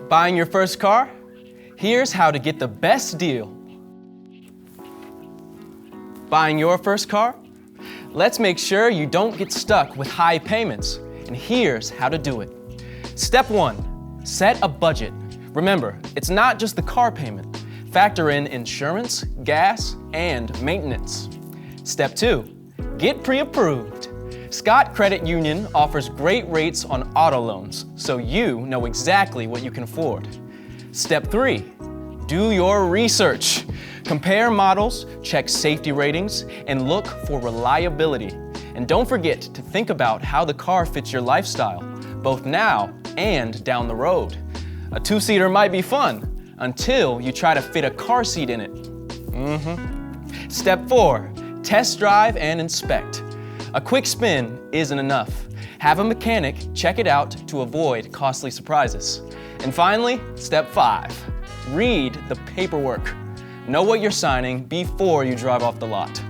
Buying your first car? Here's how to get the best deal. Buying your first car? Let's make sure you don't get stuck with high payments, and here's how to do it. Step 1, set a budget. Remember, it's not just the car payment. Factor in insurance, gas, and maintenance. Step 2, get pre-approved. Scott Credit Union offers great rates on auto loans, so you know exactly what you can afford. Step 3, do your research. Compare models, check safety ratings, and look for reliability. And don't forget to think about how the car fits your lifestyle, both now and down the road. A two-seater might be fun until you try to fit a car seat in it. Step 4, test drive and inspect. A quick spin isn't enough. Have a mechanic check it out to avoid costly surprises. And finally, step 5, read the paperwork. Know what you're signing before you drive off the lot.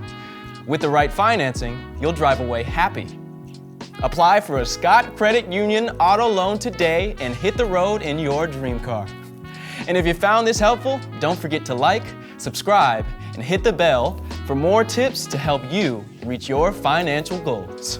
With the right financing, you'll drive away happy. Apply for a Scott Credit Union auto loan today and hit the road in your dream car. And if you found this helpful, don't forget to like, subscribe, and hit the bell for more tips to help you reach your financial goals.